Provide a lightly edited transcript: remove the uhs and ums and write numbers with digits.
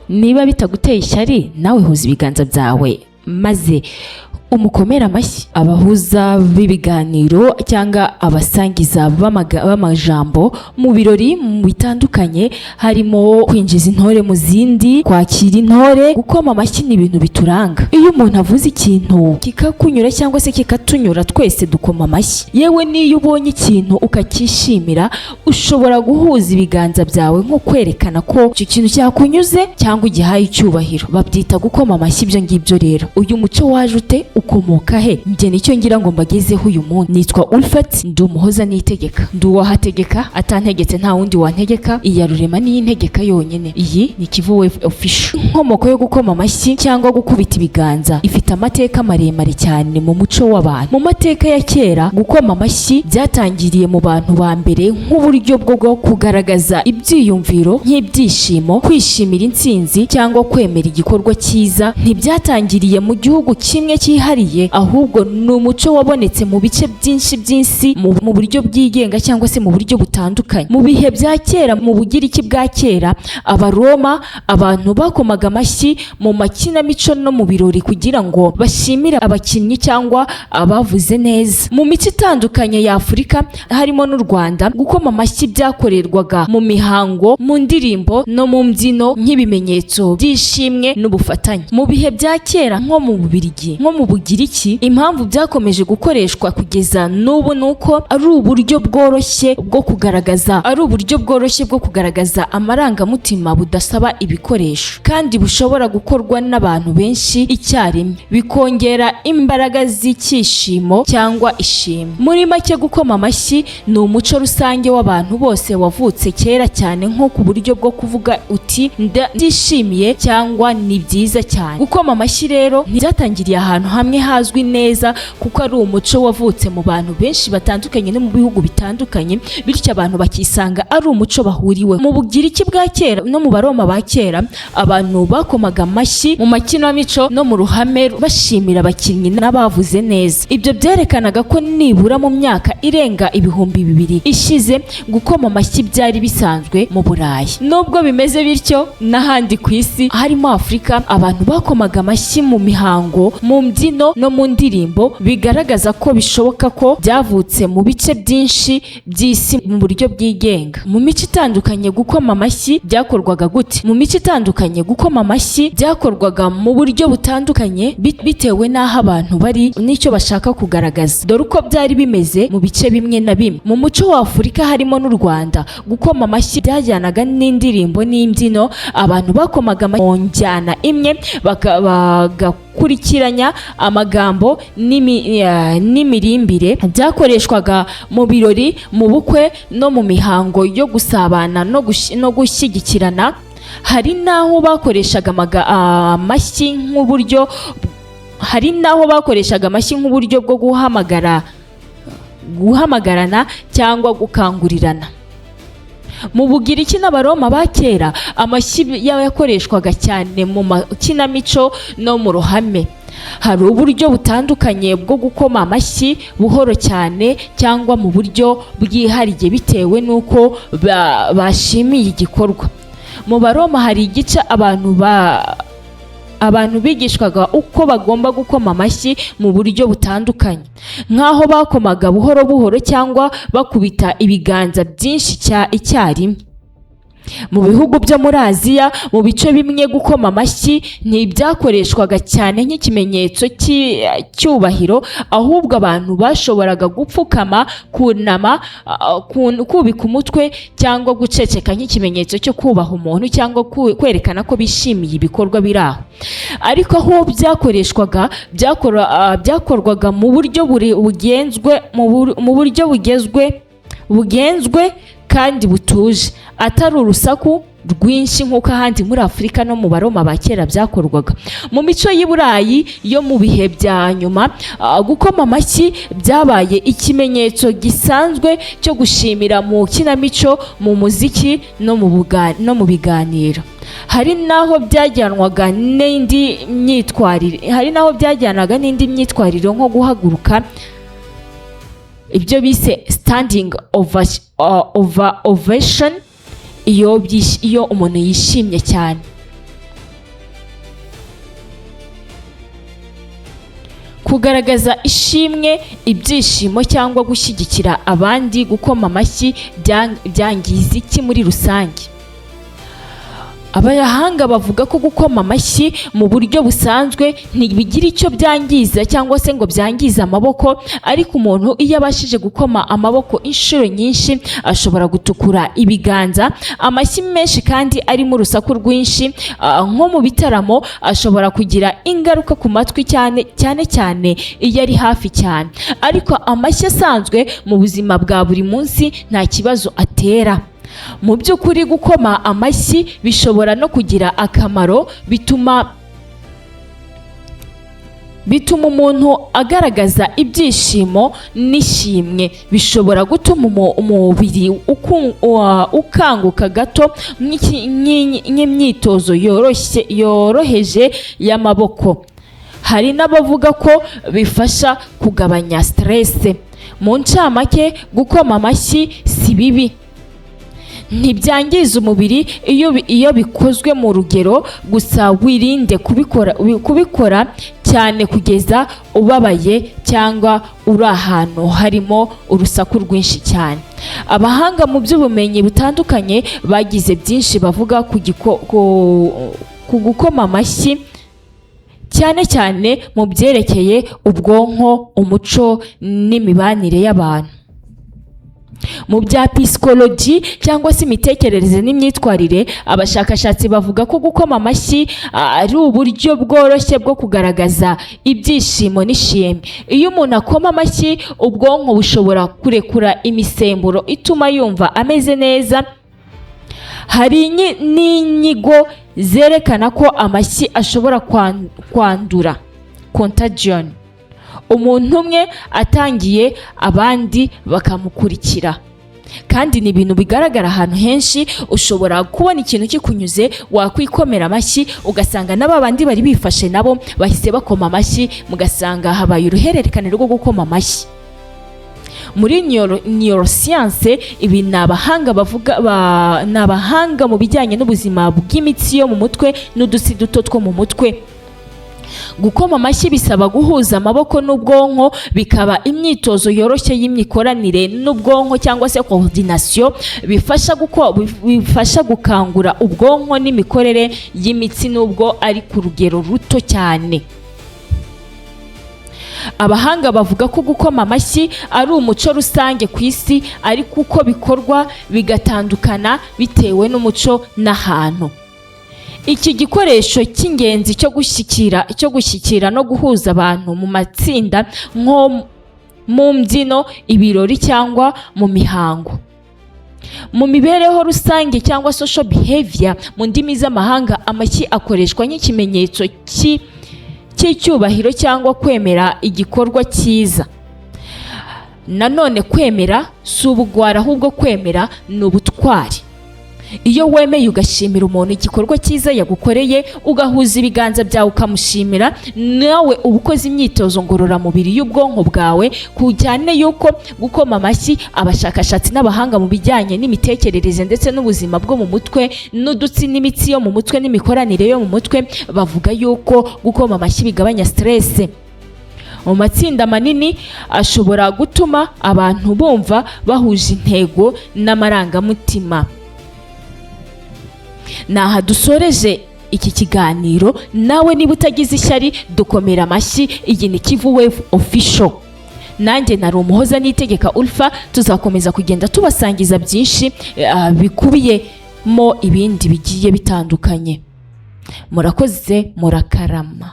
niba bitaguteye ishyari nawe huza ibiganza byawe maze umukomera amashyi. Abahuza b'ibiganiro cyangwa abasangiza b'amajambo mu birori bitandukanye harimo kwinjiza intore mu zindi, kwakira intore, gukoma amashyi ni ibintu bituranga. Iyo umuntu avuze ikintu kikakunyura cyangwa se kikatunyura twese dukoma amashyi. Yewe niyo ubonye ikintu ukacyishimira ushobora guhuza ibiganza byawe nko kwerekana ko icyo kintu cyakunyuze cyangwa ugihaye icyubahiro. Babyita gukoma amashyi. Ibyo ngibyo rero uyu muco waje ute? Ukomoka he? Njye nicyo ngira ngo mbagezeho uyu munsi. Nitwa Ulfat, ndi Umuhoza Niyitegeka, ndi uwahategeka atantegetse nta wundi wantegeka, iya rurema niyo integeka yonyine. Iyi ni Kivu Wave Official. Inkomoko yo gukoma amashyi cyangwa gukubita ibiganza ifite amateka maremare cyane mu muco w'abantu. Mu mateka ya kera gukoma amashyi byatangiriye mu bantu ba mbere nk'uburyo bwo kugaragaza ibyiyumviro nk'ibyishimo, kwishimira intsinzi cyangwa kwemera igikorwa cyiza. Ntibyatangiriye mu gihugu kimwe cyihariye, ahubwo ni umuco wabonetse mu bice byinshi by'isi mu buryo bwigenga cyangwa se mu buryo butandukanye. Mu bihe bya kera, mu Bugiriki bwa kera, Abaroma, abantu bakomaga amashyi mu makinamico no mu birori kugira ngo bashimire abakinnyi cyangwa abavuze neza. Mu mico itandukanye ya Afurika harimo n'u Rwanda, gukoma amashyi byakorerwaga mu mihango, mu ndirimbo no mu mbyino nk'ibimenyetso by'ishimwe n'ubufatanye. Mu bihe bya kera nko mu Bubiligi, nko mu Bugiriki, impamvu byakomeje gukoreshwa kugeza n'ubu nuko ari uburyo bworoshye bwo kugaragaza amarangamutima budasaba ibikoresho kandi bushobora gukorwa n'abantu benshi icyarimwe, bikongera imbaraga z'icyishimo cyangwa ishimwe. Muri make, gukoma amashyi ni umuco rusange w'abantu bose wavutse kera cyane, nko ku buryo bwo kuvuga uti ndishimiye cyangwa ni byiza cyane. Gukoma amashyi rero ntibyatangiriye ahantu hamwe hazwi neza, kuko ari umuco wavutse mu bantu benshi batandukanye no mu bihugu bitandukanye, bityo abantu bakisanga ari umuco bahuriwe. Mu Bugiriki bwa kera no mu Baroma ba kera, abantu bakomaga amashyi mu makinamico no mu ruhame bashimira abakinnyi n'abavuze neza. Ibyo byerekanaga ko nibura mu myaka irenga 2000 ishize gukoma amashyi byari bisanzwe mu Burayi. Nubwo bimeze bityo, n'ahandi ku isi harimo Afurika, abantu bakomaga amashyi mu mihango, mu mbyino no mu ndirimbo, bigaragaza ko bishoboka ko byavutse mu bice byinshi by'isi mu buryo bwigenga. Mu mico itandukanye gukoma amashyi byakorwaga gute? Mu mico itandukanye gukoma amashyi byakorwaga mu buryo butandukanye bitewe n'aho abantu bari n'icyo bashaka kugaragaza. Dore uko byari bimeze mu bice bimwe na bimwe. Mu muco wa Afurika harimo n'u Rwanda, gukoma amashyi byajyanaga n'indirimbo n'imbyino. Abantu bakomaga amashyi mu njyana imwe bagakurikiranya amagambo n'imirimbire. Byakoreshwaga mu birori, mu bukwe no mu mihango yo gusabana no gushyigikirana. Hari n'aho bakoreshaga amashyi nk'uburyo bwo guhamagarana cyangwa gukangurirana. Mu Bugiriki n'Abaroma ba kera, amashyi yakoreshwaga cyane mu makinamico no mu ruhame. Hari uburyo butandukanye bwo gukoma amashyi, buhoro cyane cyangwa mu buryo bwihariye bitewe n'uko bashimiye igikorwa. Mu Baroma hari igice abantu bigishwaga uko bagomba gukoma amashyi mu buryo butandukanye, nk'aho bakomaga buhoro buhoro cyangwa bakubita ibiganza byinshi icyarimwe. Mu bihugu byo muri Aziya, mu bice bimwe gukoma amashyi ntibyakoreshwaga cyane nk'ikimenyetso cy'icyubahiro, ahubwo abantu bashoboraga gupfukama, kunama, kubika umutwe cyangwa guceceka nk'ikimenyetso cyo kubaha umuntu cyangwa kwerekana ko bishimiye ibikorwa biri aho. Ariko aho byakorwaga mu buryo bugenzwe kandi butuje, atari urusaku rwinshi nk'uko ahandi muri Afurika no mu Baroma ba kera byakorwaga. Mu mico y'i Burayi yo mu bihe bya nyuma, gukoma amashyi byabaye ikimenyetso gisanzwe cyo gushimira mu kinamico, mu muziki no mu biganiro. Hari naho byajyanaga n'indi myitwarire nko guhaguruka, ibyo bise standing ovation. iyo umuntu yishimye cyane. Kugaragaza ishimwe, ibyishimo cyangwa gushyigikira abandi, gukoma amashyi byangiza iki muri rusange? Abahanga bavuga ko gukoma amashyi mu buryo busanzwe ntibigira icyo byangiza cyangwa se ngo byangize amaboko, ariko umuntu iyo abashije gukoma amaboko inshuro nyinshi ashobora gutukura ibiganza. Amashyi menshi kandi arimo urusaku rwinshi nko mu bitaramo ashobora kugira ingaruka ku matwi cyane iyo ari hafi cyane, ariko amashyi asanzwe mu buzima bwa buri munsi nta kibazo atera. Mu by'ukuri gukoma amashyi bishobora no kugira akamaro, bituma umuntu agaragaza ibyishimo n'ishimwe. Bishobora gutuma umubiri ukanguka gato nk'imyitozo yoroheje y'amaboko. Hari n'abavuga ko bifasha kugabanya stress. Mu ncamake, gukoma amashyi si bibi, ntibyangiza umubiri iyo bikozwe mu rugero, gusa wirinde kubikora cyane kugeza ubabaye cyangwa uri ahantu harimo urusaku rwinshi cyane. Abahanga mu by'ubumenyi butandukanye bagize byinshi bavuga ku gukoma amashyi, cyane mu byerekeye ubwonko, umuco n'imibanire y'abantu. Mu bya psychology cyangwa se imitekerereze n'imyitwarire, abashakashatsi bavuga ko gukoma amashyi ari uburyo bworoshye bwo kugaragaza ibyishimo n'ishimwe. Iyo umuntu akoma amashyi, ubwonko bushobora kurekura imisemburo ituma yumva ameze neza. Hari n'inyigo zerekana ko amashyi ashobora kwandura, contagion. Umuntu umwe atangiye abandi bakamukurikira, kandi ni ibintu bigaragara ahantu henshi. Ushobora kubona ikintu kikunyuze, wakwikomera amashyi ugasanga n'abandi bari bifashe nabo bahise bakoma amashyi, mugasanga habaye uruhererekane rwo gukoma amashyi. Muri neuroscience, ibi ni abahanga mu bijyanye n'ubuzima bw'imitsi yo mu mutwe n'udutsi duto two mu mutwe. Gukoma amashyi bisaba guhuza amaboko n'ubwonko, bikaba imyitozo yoroshye y'imikoranire n'ubwonko cyangwa se coordination, bifasha gukangura ubwonko n'imikorere y'imitsi nubwo ari ku rugero ruto cyane. Abahanga bavuga ko gukoma amashyi ari umuco rusange ku isi, ariko uko bikorwa bigatandukana bitewe n'umuco n'ahantu. Iki gikoresho cy'ingenzi cyo gushyikira no guhuza abantu mu matsinda, nko mu mbyino, ibirori cyangwa mu mihango. Mu mibereho rusange cyangwa social behavior mu ndimi z'amahanga, amashyi akoreshwa nk'ikimenyetso cy'icyubahiro cyangwa kwemera igikorwa cyiza. Nanone kwemera si ubugwari, ahubwo kwemera ni ubutwari. Iyo wemeye ugashimira umuntu igikorwa cyiza yagukoreye, ugahuza ibiganza byawe ukamushimira, nawe uba ukoze imyitozo ngororamubiri y'ubwonko bwawe. Kujyane yuko gukoma amashyi, abashakashatsi n'abahanga mu bijyanye n'imitekerereze ndetse n'ubuzima bwo mu mutwe n'udutsi n'imitsi yo mu mutwe n'imikoranire yo mu mutwe bavuga yuko gukoma amashyi bigabanya stress. Mu matsinda manini ashobora gutuma abantu bumva bahuje intego n'amarangamutima. Naha dusoreje iki kiganiro. Nawe niba utagize ishyari, dukomera amashyi. Iyi ni Kivu Wave Official. Nanjye nari Umuhoza Niyitegeka Ulfat. Tuzakomeza kugenda tubasangiza byinshi bikubiyemo ibindi bigiye bitandukanye. Murakoze, murakarama.